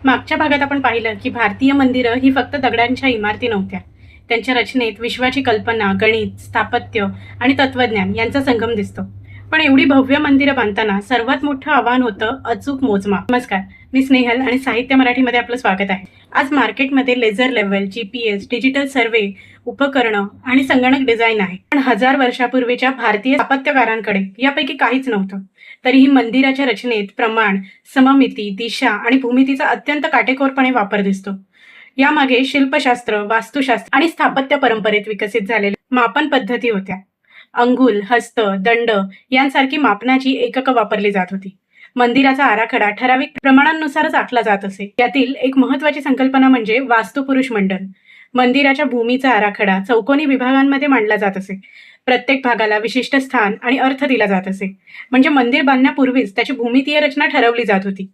मागच्या भागात आपण पाहिलं की भारतीय मंदिरं ही फक्त दगडांच्या इमारती नव्हत्या. त्यांच्या रचनेत विश्वाची कल्पना, गणित, स्थापत्य आणि तत्वज्ञान यांचा संगम दिसतो. पण एवढी भव्य मंदिरं बांधताना सर्वात मोठं आव्हान होतं अचूक मोजमाप. नमस्कार, मी स्नेहल आणि साहित्य मराठीमध्ये आपलं स्वागत आहे. आज मार्केटमध्ये laser level, GPS, digital survey, उपकरणं आणि संगणक डिझाईन आहे. पण 1000 वर्षापूर्वीच्या भारतीय स्थापत्यकारांकडे यापैकी काहीच नव्हतं. तरीही मंदिराच्या रचनेत प्रमाण, सममिती, दिशा आणि भूमितीचा अत्यंत काटेकोरपणे वापर दिसतो. यामागे शिल्पशास्त्र, वास्तुशास्त्र आणि स्थापत्य परंपरेत विकसित झालेल्या मापन पद्धती होत्या. अंगुल, हस्त, दंड यांसारखी मापनाची एककं वापरली जात होती. मंदिराचा आराखडा ठराविक प्रमाणांनुसारच आखला जात असे. यातील एक महत्वाची संकल्पना म्हणजे वास्तुपुरुष मंडल. मंदिराच्या भूमीचा आराखडा चौकोनी विभागांमध्ये मांडला जात असे. प्रत्येक भागाला विशिष्ट स्थान आणि अर्थ दिला जात असे. म्हणजे मंदिर बांधण्यापूर्वीच त्याची भूमितीय रचना ठरवली जात होती.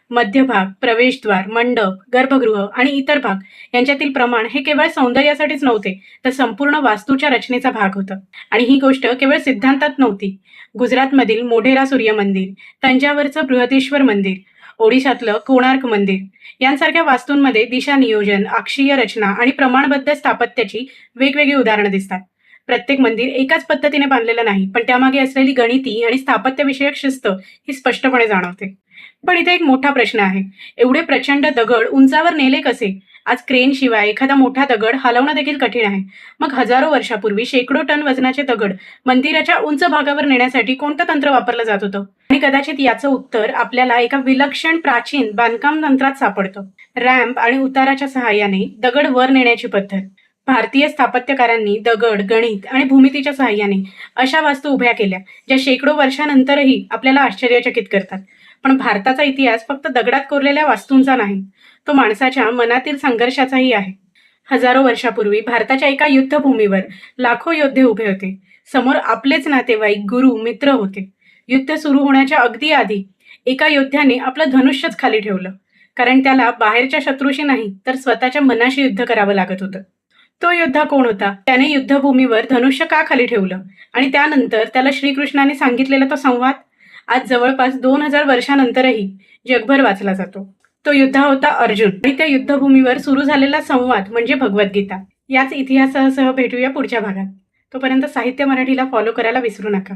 मध्यभाग, प्रवेशद्वार, मंडप, गर्भगृह आणि इतर भाग यांच्यातील प्रमाण हे केवळ सौंदर्यासाठीच नव्हते, तर संपूर्ण वास्तूच्या रचनेचा भाग होतं. आणि ही गोष्ट केवळ सिद्धांतात नव्हती. गुजरातमधील मोढेरा सूर्य मंदिर, तंजावरचं बृहदेश्वर मंदिर, ओडिशातलं कोणार्क मंदिर यांसारख्या वास्तूंमध्ये दिशा नियोजन, अक्षीय रचना आणि प्रमाणबद्ध स्थापत्याची वेगवेगळी उदाहरणं दिसतात. प्रत्येक मंदिर एकाच पद्धतीने बांधलेलं नाही, पण त्यामागे असलेली गणिती आणि स्थापत्यविषयक शिस्त ही स्पष्टपणे जाणवते. पण इथे एक मोठा प्रश्न आहे. एवढे प्रचंड दगड उंचावर नेले कसे? आज क्रेन शिवाय एखादा मोठा दगड हलवणं देखील कठीण आहे. मग हजारो वर्षापूर्वी शेकडो टन वजनाचे दगड मंदिराच्या उंच भागावर नेण्यासाठी कोणतं तंत्र वापरलं जात होतं? आणि कदाचित याचं उत्तर आपल्याला एका विलक्षण प्राचीन बांधकाम तंत्रात सापडतं. रॅम्प आणि उताराच्या सहाय्याने दगड वर नेण्याची पद्धत. भारतीय स्थापत्यकारांनी दगड, गणित आणि भूमितीच्या सहाय्याने अशा वास्तू उभ्या केल्या, ज्या शेकडो वर्षानंतरही आपल्याला आश्चर्यचकित करतात. पण भारताचा इतिहास फक्त दगडात कोरलेल्या वास्तूंचा नाही, तो माणसाच्या मनातील संघर्षाचाही आहे. हजारो वर्षापूर्वी भारताच्या एका युद्धभूमीवर लाखो योद्धे उभे होते. समोर आपलेच नातेवाईक, गुरु, मित्र होते. युद्ध सुरू होण्याच्या अगदी आधी एका योद्ध्याने आपलं धनुष्यच खाली ठेवलं, कारण त्याला बाहेरच्या शत्रूशी नाही, तर स्वतःच्या मनाशी युद्ध करावं लागत होतं. तो योद्धा कोण होता? त्याने युद्धभूमीवर धनुष्य का खाली ठेवलं? आणि त्यानंतर त्याला श्रीकृष्णाने सांगितलेला तो संवाद आज जवळपास 2000 वर्षानंतरही जगभर वाचला जातो. तो योद्धा होता अर्जुन. आणि त्या युद्धभूमीवर सुरू झालेला संवाद म्हणजे भगवद्गीता. याच इतिहासासह भेटूया पुढच्या भागात. तोपर्यंत साहित्य मराठीला फॉलो करायला विसरू नका.